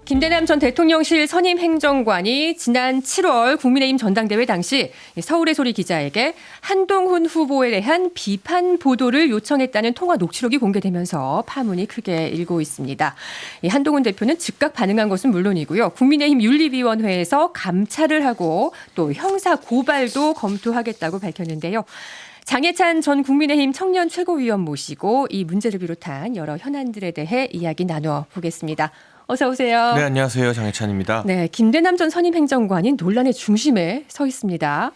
김대남 전 대통령실 선임 행정관이 지난 7월 국민의힘 전당대회 당시 서울의 소리 기자에게 한동훈 후보에 대한 비판 보도를 요청했다는 통화 녹취록이 공개되면서 파문이 크게 일고 있습니다. 한동훈 대표는 즉각 반응한 것은 물론이고요. 국민의힘 윤리위원회에서 감찰을 하고 또 형사 고발도 검토하겠다고 밝혔는데요. 장해찬 전 국민의힘 청년 최고위원 모시고 이 문제를 비롯한 여러 현안들에 대해 이야기 나눠보겠습니다. 어서 오세요. 네, 안녕하세요. 장해찬입니다. 네, 김대남 전 선임 행정관이 논란의 중심에 서 있습니다.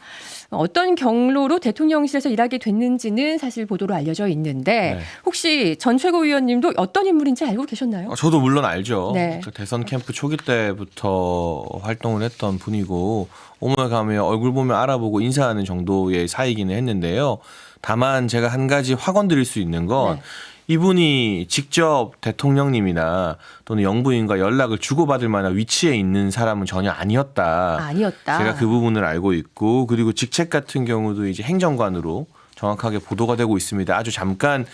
어떤 경로로 대통령실에서 일하게 됐는지는 사실 보도로 알려져 있는데 혹시 전 최고위원님도 어떤 인물인지 알고 계셨나요? 저도 물론 알죠. 네. 대선 캠프 초기 때부터 활동을 했던 분이고 오며 가며 얼굴 보면 알아보고 인사하는 정도의 사이기는 했는데요. 다만 제가 한 가지 확언 드릴 수 있는 건 이분이 직접 대통령님이나 또는 영부인과 연락을 주고받을 만한 위치에 있는 사람은 전혀 아니었다. 아니었다. 제가 그 부분을 알고 있고 그리고 직책 같은 경우도 이제 행정관으로 정확하게 보도가 되고 있습니다. 아주 잠깐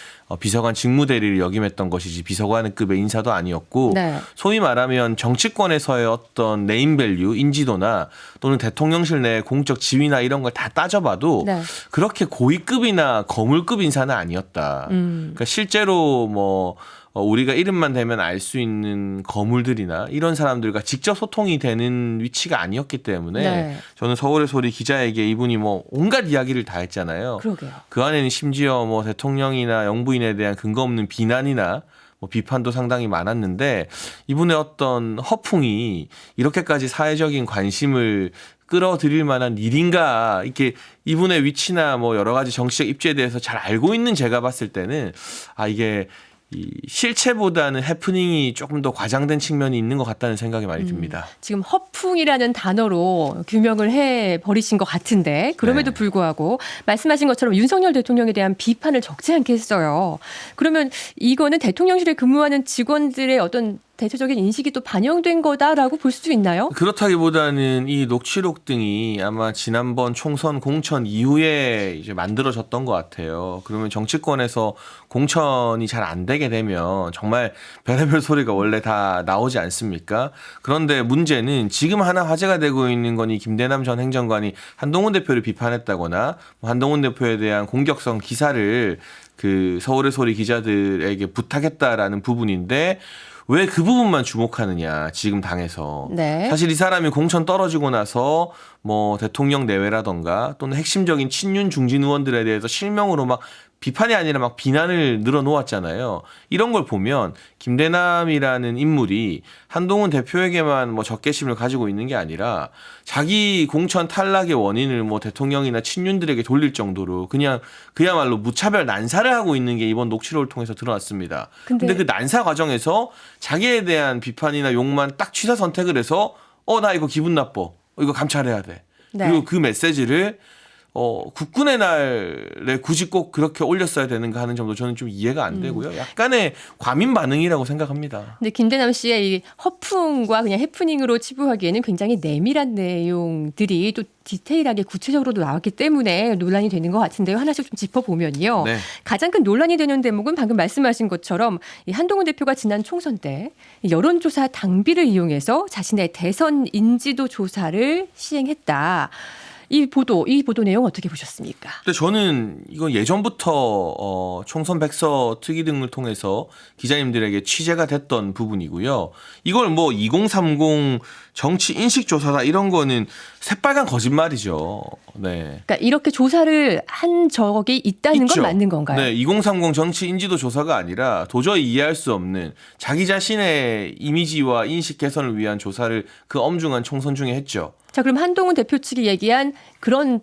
비서관 직무대리를 역임했던 것이지 비서관급의 인사도 아니었고 소위 말하면 정치권에서의 어떤 네임밸류, 인지도나 또는 대통령실 내 공적 지위나 이런 걸 다 따져봐도 그렇게 고위급이나 거물급 인사는 아니었다. 그러니까 실제로 뭐 우리가 이름만 대면 알 수 있는 거물들이나 이런 사람들과 직접 소통이 되는 위치가 아니었기 때문에 저는 서울의 소리 기자에게 이분이 뭐 온갖 이야기를 다 했잖아요. 그러게요. 그 안에는 심지어 뭐 대통령이나 영부인에 대한 근거 없는 비난이나 뭐 비판도 상당히 많았는데 이분의 어떤 허풍이 이렇게까지 사회적인 관심을 끌어들일 만한 일인가 이렇게 이분의 위치나 뭐 여러 가지 정치적 입지에 대해서 잘 알고 있는 제가 봤을 때는 이게 이 실체보다는 해프닝이 조금 더 과장된 측면이 있는 것 같다는 생각이 많이 듭니다. 지금 허풍이라는 단어로 규명을 해버리신 것 같은데 그럼에도 불구하고 말씀하신 것처럼 윤석열 대통령에 대한 비판을 적지 않게 했어요. 그러면 이거는 대통령실에 근무하는 직원들의 어떤 대체적인 인식이 또 반영된 거다라고 볼 수 있나요? 그렇다기보다는 이 녹취록 등이 아마 지난번 총선 공천 이후에 이제 만들어졌던 것 같아요. 그러면 정치권에서 공천이 잘 안 되게 되면 정말 별의별 소리가 원래 다 나오지 않습니까? 그런데 문제는 지금 하나 화제가 되고 있는 건 이 김대남 전 행정관이 한동훈 대표를 비판했다거나 한동훈 대표에 대한 공격성 기사를 그 서울의 소리 기자들에게 부탁했다라는 부분인데 왜 그 부분만 주목하느냐 지금 당에서. 사실 이 사람이 공천 떨어지고 나서 뭐 대통령 내외라던가 또는 핵심적인 친윤 중진 의원들에 대해서 실명으로 막 비판이 아니라 막 비난을 늘어놓았잖아요. 이런 걸 보면 김대남이라는 인물이 한동훈 대표에게만 뭐 적개심을 가지고 있는 게 아니라 자기 공천 탈락의 원인을 뭐 대통령이나 친윤들에게 돌릴 정도로 그냥 그야말로 무차별 난사를 하고 있는 게 이번 녹취록을 통해서 드러났습니다. 근데 그 난사 과정에서 자기에 대한 비판이나 욕만 딱 취사 선택을 해서 나 이거 기분 나빠. 이거 감찰해야 돼. 그리고 그 메시지를 국군의 날에 굳이 꼭 그렇게 올렸어야 되는가 하는 점도 저는 좀 이해가 안 되고요. 약간의 과민 반응이라고 생각합니다. 근데 김대남 씨의 이 허풍과 그냥 해프닝으로 치부하기에는 굉장히 내밀한 내용들이 또 디테일하게 구체적으로도 나왔기 때문에 논란이 되는 것 같은데요. 하나씩 좀 짚어보면요. 가장 큰 논란이 되는 대목은 방금 말씀하신 것처럼 이 한동훈 대표가 지난 총선 때 여론조사 당비를 이용해서 자신의 대선 인지도 조사를 시행했다. 이 보도 내용 어떻게 보셨습니까? 근데 저는 이건 예전부터 총선 백서 특위 등을 통해서 기자님들에게 취재가 됐던 부분이고요. 이걸 뭐 2030 정치 인식 조사다 이런 거는 새빨간 거짓말이죠. 그러니까 이렇게 조사를 한 적이 있다는 건 맞는 건가요? 2030 정치 인지도 조사가 아니라 도저히 이해할 수 없는 자기 자신의 이미지와 인식 개선을 위한 조사를 그 엄중한 총선 중에 했죠. 자, 그럼 한동훈 대표 측이 얘기한 그런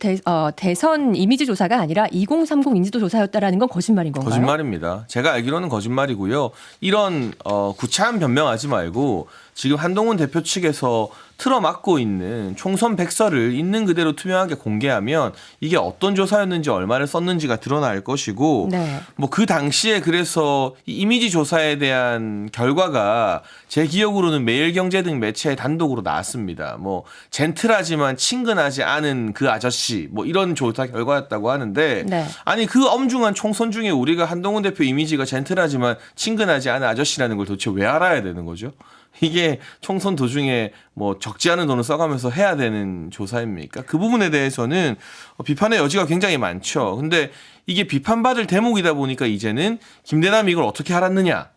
대선 이미지 조사가 아니라 2030 인지도 조사였다라는 건 거짓말인 건가요? 거짓말입니다. 제가 알기로는 거짓말이고요. 이런 구차한 변명하지 말고 지금 한동훈 대표 측에서 틀어막고 있는 총선 백서를 있는 그대로 투명하게 공개하면 이게 어떤 조사였는지 얼마를 썼는지가 드러날 것이고 뭐 그 당시에 그래서 이 이미지 조사에 대한 결과가 제 기억으로는 매일경제 등 매체에 단독으로 나왔습니다. 뭐 젠틀하지만 친근하지 않은 그 아저씨 뭐 이런 조사 결과였다고 하는데 아니 그 엄중한 총선 중에 우리가 한동훈 대표 이미지가 젠틀하지만 친근하지 않은 아저씨라는 걸 도대체 왜 알아야 되는 거죠? 이게 총선 도중에 뭐 적지 않은 돈을 써가면서 해야 되는 조사입니까? 그 부분에 대해서는 비판의 여지가 굉장히 많죠. 근데 이게 비판받을 대목이다 보니까 이제는 김대남이 이걸 어떻게 알았느냐?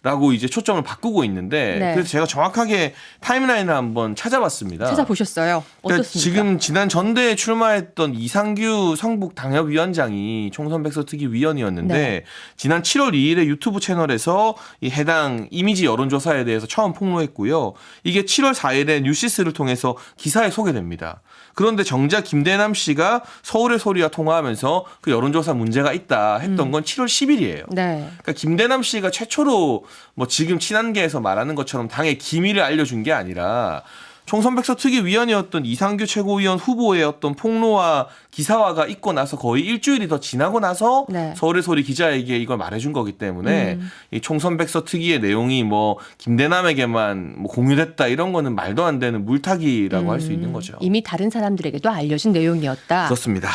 라고 이제 초점을 바꾸고 있는데 네. 그래서 제가 정확하게 타임라인을 한번 찾아봤습니다. 찾아보셨어요. 그러니까 어떻습니까? 지금 지난 전대에 출마했던 이상규 성북 당협위원장이 총선 백서특위 위원이었는데 네. 지난 7월 2일에 유튜브 채널에서 이 해당 이미지 여론조사에 대해서 처음 폭로했고요. 이게 7월 4일에 뉴시스를 통해서 기사에 소개됩니다. 그런데 정작 김대남 씨가 서울의 소리와 통화하면서 그 여론조사 문제가 있다 했던 건 7월 10일이에요. 네. 그러니까 김대남 씨가 최초로 뭐 지금 친한계에서 말하는 것처럼 당의 기밀을 알려준 게 아니라 총선 백서특위 위원이었던 이상규 최고위원 후보의 어떤 폭로와 기사화가 있고 나서 거의 일주일이 더 지나고 나서 네. 서울의 소리 기자에게 이걸 말해준 거기 때문에 이 총선 백서특위의 내용이 뭐 김대남에게만 뭐 공유됐다 이런 거는 말도 안 되는 물타기라고 할 수 있는 거죠. 이미 다른 사람들에게도 알려진 내용이었다. 그렇습니다.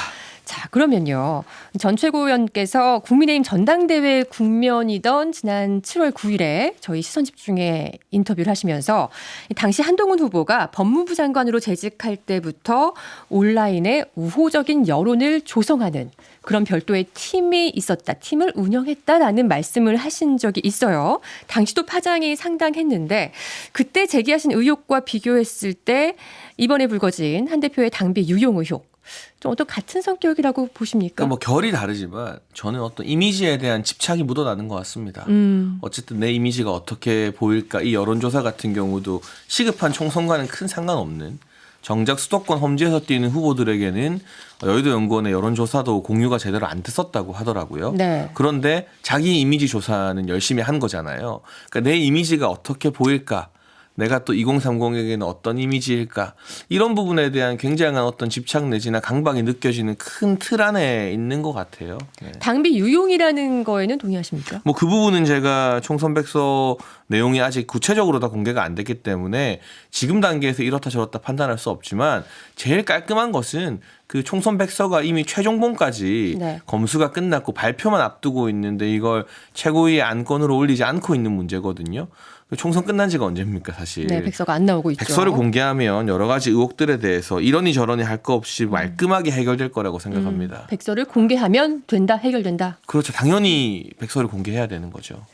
자, 그러면요. 전 최고위원께서 국민의힘 전당대회 국면이던 지난 7월 9일에 저희 시선집중에 인터뷰를 하시면서 당시 한동훈 후보가 법무부 장관으로 재직할 때부터 온라인에 우호적인 여론을 조성하는 그런 별도의 팀이 있었다. 팀을 운영했다라는 말씀을 하신 적이 있어요. 당시도 파장이 상당했는데 그때 제기하신 의혹과 비교했을 때 이번에 불거진 한 대표의 당비 유용 의혹. 좀 어떤 같은 성격이라고 보십니까? 그러니까 뭐 결이 다르지만 저는 어떤 이미지에 대한 집착이 묻어나는 것 같습니다. 어쨌든 내 이미지가 어떻게 보일까 이 여론조사 같은 경우도 시급한 총선과는 큰 상관없는 정작 수도권 험지에서 뛰는 후보들에게는 여의도 연구원의 여론조사도 공유가 제대로 안 됐었다고 하더라고요. 네. 그런데 자기 이미지 조사는 열심히 한 거잖아요. 그러니까 내 이미지가 어떻게 보일까? 내가 또 2030에게는 어떤 이미지일까? 이런 부분에 대한 굉장한 어떤 집착 내지나 강박이 느껴지는 큰 틀 안에 있는 것 같아요. 네. 당비 유용이라는 거에는 동의하십니까? 뭐 그 부분은 제가 총선 백서 내용이 아직 구체적으로 다 공개가 안 됐기 때문에 지금 단계에서 이렇다 저렇다 판단할 수 없지만 제일 깔끔한 것은 그 총선 백서가 이미 최종본까지 네. 검수가 끝났고 발표만 앞두고 있는데 이걸 최고위의 안건으로 올리지 않고 있는 문제거든요. 총선 끝난 지가 언제입니까 사실. 네, 백서가 안 나오고 있죠. 백서를 공개하면 여러 가지 의혹들에 대해서 이러니 저러니 할 거 없이 말끔하게 해결될 거라고 생각합니다. 백서를 공개하면 된다, 해결된다. 그렇죠. 당연히 백서를 공개해야 되는 거죠.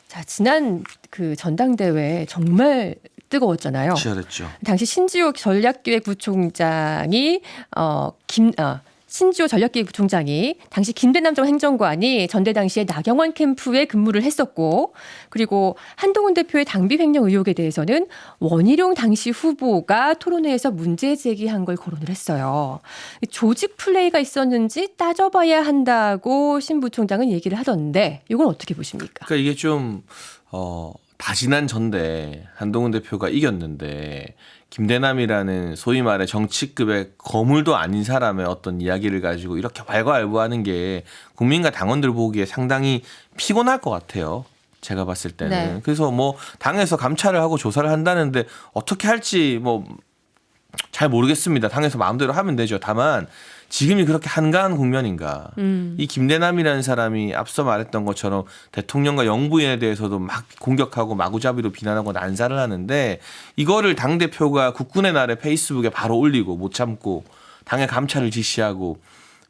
자, 지난 그 전당대회 정말 뜨거웠잖아요. 치열했죠. 당시 신지호 전략기획부총장이 신지호 전략기획부총장이 당시 김대남 전 행정관이 전대 당시에 나경원 캠프에 근무를 했었고 그리고 한동훈 대표의 당비 횡령 의혹에 대해서는 원희룡 당시 후보가 토론회에서 문제 제기한 걸 거론을 했어요. 조직 플레이가 있었는지 따져봐야 한다고 신 부총장은 얘기를 하던데 이건 어떻게 보십니까? 그러니까 이게 좀 다 지난 전대 한동훈 대표가 이겼는데 김대남이라는 소위 말해 정치급의 거물도 아닌 사람의 어떤 이야기를 가지고 이렇게 왈가왈부하는 게 국민과 당원들 보기에 상당히 피곤할 것 같아요. 제가 봤을 때는. 네. 그래서 뭐 당에서 감찰을 하고 조사를 한다는데 어떻게 할지 뭐 잘 모르겠습니다. 당에서 마음대로 하면 되죠. 다만 지금이 그렇게 한가한 국면인가. 이 김대남이라는 사람이 앞서 말했던 것처럼 대통령과 영부인에 대해서도 막 공격하고 마구잡이로 비난하고 난사를 하는데 이거를 당대표가 국군의 날에 페이스북에 바로 올리고 못 참고 당의 감찰을 지시하고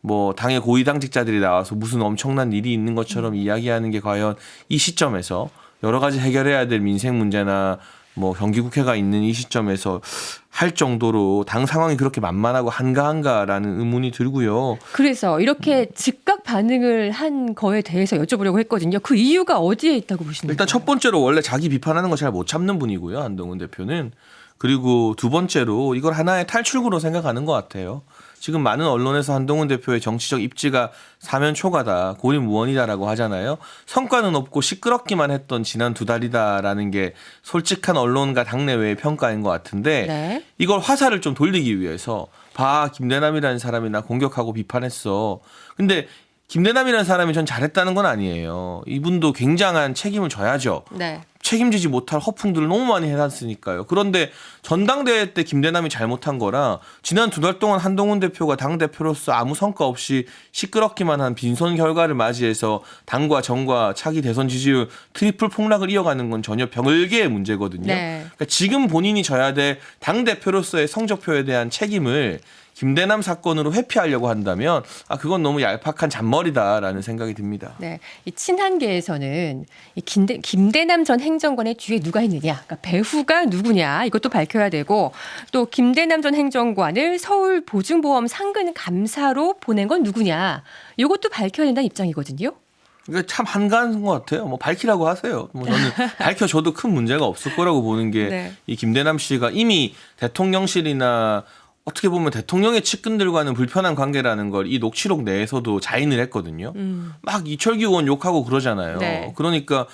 뭐 당의 고위 당직자들이 나와서 무슨 엄청난 일이 있는 것처럼 이야기하는 게 과연 이 시점에서 여러 가지 해결해야 될 민생 문제나 뭐 경기국회가 있는 이 시점에서 할 정도로 당 상황이 그렇게 만만하고 한가한가라는 의문이 들고요. 그래서 이렇게 즉각 반응을 한 거에 대해서 여쭤보려고 했거든요. 그 이유가 어디에 있다고 보십니까? 일단 첫 번째로 원래 자기 비판하는 거 잘 못 참는 분이고요. 한동훈 대표는. 그리고 두 번째로 이걸 하나의 탈출구로 생각하는 것 같아요. 지금 많은 언론에서 한동훈 대표의 정치적 입지가 사면초가다, 고립무원이다라고 하잖아요. 성과는 없고 시끄럽기만 했던 지난 2달이다라는 게 솔직한 언론과 당내외의 평가인 것 같은데 네. 이걸 화살을 좀 돌리기 위해서 봐, 김대남이라는 사람이 나 공격하고 비판했어. 근데 김대남이라는 사람이 전 잘했다는 건 아니에요. 이분도 굉장한 책임을 져야죠. 네. 책임지지 못할 허풍들을 너무 많이 해놨으니까요. 그런데 전당대회 때 김대남이 잘못한 거라 지난 2달 동안 한동훈 대표가 당대표로서 아무 성과 없이 시끄럽기만 한 빈손 결과를 맞이해서 당과 정과 차기 대선 지지율 트리플 폭락을 이어가는 건 전혀 별개의 문제거든요. 네. 그러니까 지금 본인이 져야 될 당대표로서의 성적표에 대한 책임을 김대남 사건으로 회피하려고 한다면 그건 너무 얄팍한 잔머리다라는 생각이 듭니다. 네, 이 친한계에서는 이 김대남 전 행정관의 뒤에 누가 있느냐, 그러니까 배후가 누구냐 이것도 밝혀야 되고 또 김대남 전 행정관을 서울 보증보험 상근 감사로 보낸 건 누구냐 이것도 밝혀야 된다는 입장이거든요. 그러니까 참 한가한 것 같아요. 뭐 밝히라고 하세요. 뭐 저는 밝혀줘도 큰 문제가 없을 거라고 보는 게 네. 이 김대남 씨가 이미 대통령실이나 어떻게 보면 대통령의 측근들과는 불편한 관계라는 걸 이 녹취록 내에서도 자인을 했거든요. 막 이철규 의원 욕하고 그러잖아요. 네. 그러니까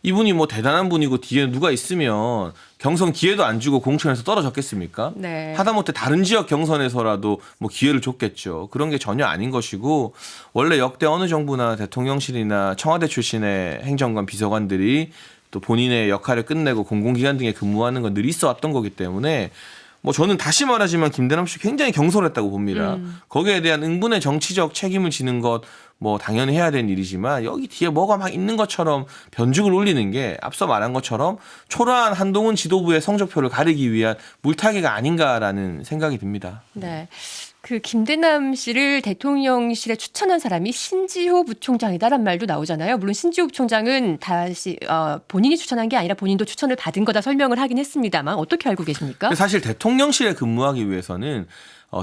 이분이 뭐 대단한 분이고 뒤에 누가 있으면 경선 기회도 안 주고 공천에서 떨어졌겠습니까? 네. 하다못해 다른 지역 경선에서라도 뭐 기회를 줬겠죠. 그런 게 전혀 아닌 것이고 원래 역대 어느 정부나 대통령실이나 청와대 출신의 행정관 비서관들이 또 본인의 역할을 끝내고 공공기관 등에 근무하는 건 늘 있어 왔던 거기 때문에 뭐 저는 다시 말하지만 김대남 씨 굉장히 경솔했다고 봅니다. 거기에 대한 응분의 정치적 책임을 지는 것 뭐 당연히 해야 되는 일이지만 여기 뒤에 뭐가 막 있는 것처럼 변죽을 올리는 게 앞서 말한 것처럼 초라한 한동훈 지도부의 성적표를 가리기 위한 물타기가 아닌가라는 생각이 듭니다. 네. 그 김대남 씨를 대통령실에 추천한 사람이 신지호 부총장이다란 말도 나오잖아요. 물론 신지호 부총장은 다시 본인이 추천한 게 아니라 본인도 추천을 받은 거다 설명을 하긴 했습니다만 어떻게 알고 계십니까? 사실 대통령실에 근무하기 위해서는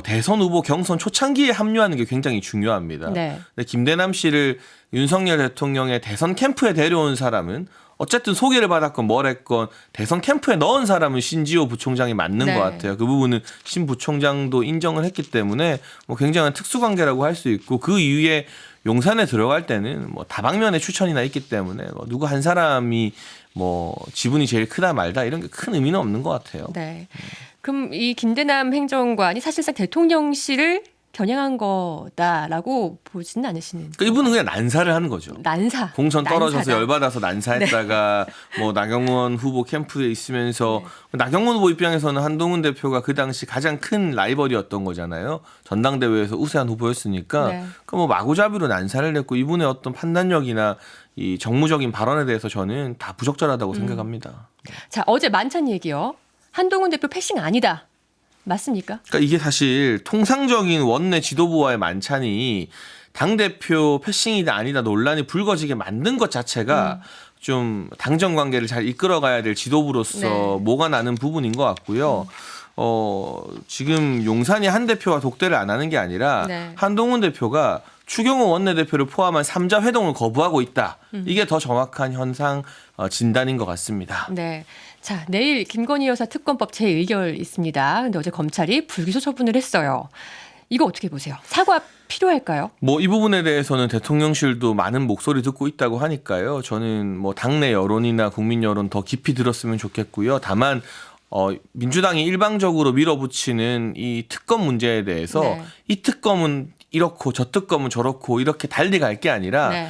대선 후보 경선 초창기에 합류하는 게 굉장히 중요합니다. 네. 근데 김대남 씨를 윤석열 대통령의 대선 캠프에 데려온 사람은 어쨌든 소개를 받았건 뭘 했건 대선 캠프에 넣은 사람은 신지호 부총장이 맞는 네. 것 같아요. 그 부분은 신 부총장도 인정을 했기 때문에 뭐 굉장한 특수관계라고 할 수 있고 그 이후에 용산에 들어갈 때는 뭐 다방면의 추천이나 있기 때문에 뭐 누구 한 사람이 뭐 지분이 제일 크다 말다 이런 게 큰 의미는 없는 것 같아요. 네. 그럼 이 김대남 행정관이 사실상 대통령실을 겨냥한 거다라고 보지는 않으시는? 그러니까 이분은 그냥 난사를 하는 거죠. 난사. 공천 떨어져서 난사다. 열받아서 난사했다가 뭐 나경원 후보 캠프에 있으면서 나경원 후보 입장에서는 한동훈 대표가 그 당시 가장 큰 라이벌이었던 거잖아요. 전당대회에서 우세한 후보였으니까 네. 뭐 마구잡이로 난사를 냈고 이분의 어떤 판단력이나 이 정무적인 발언에 대해서 저는 다 부적절하다고 생각합니다. 자, 어제 만찬 얘기요. 한동훈 대표 패싱 아니다. 맞습니까? 그러니까 이게 사실 통상적인 원내 지도부와의 만찬이 당대표 패싱이다 아니다 논란이 불거지게 만든 것 자체가 좀 당정 관계를 잘 이끌어가야 될 지도부로서 네. 뭐가 나는 부분인 것 같고요. 지금 용산이 한 대표와 독대를 안 하는 게 아니라 네. 한동훈 대표가 추경호 원내대표를 포함한 3자 회동을 거부하고 있다. 이게 더 정확한 현상 진단인 것 같습니다. 네. 자, 내일 김건희 여사 특검법 재의결 있습니다. 근데 어제 검찰이 불기소 처분을 했어요. 이거 어떻게 보세요? 사과 필요할까요? 뭐 이 부분에 대해서는 대통령실도 많은 목소리 듣고 있다고 하니까요. 저는 뭐 당내 여론이나 국민 여론 더 깊이 들었으면 좋겠고요. 다만 민주당이 일방적으로 밀어붙이는 이 특검 문제에 대해서 네. 이 특검은 이렇고 저 특검은 저렇고 이렇게 달리 갈 게 아니라 네.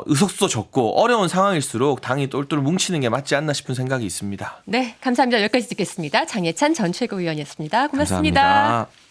의석수도 적고 어려운 상황일수록 당이 똘똘 뭉치는 게 맞지 않나 싶은 생각이 있습니다. 네, 감사합니다. 여기까지 듣겠습니다. 장예찬 전 최고위원이었습니다. 고맙습니다. 감사합니다.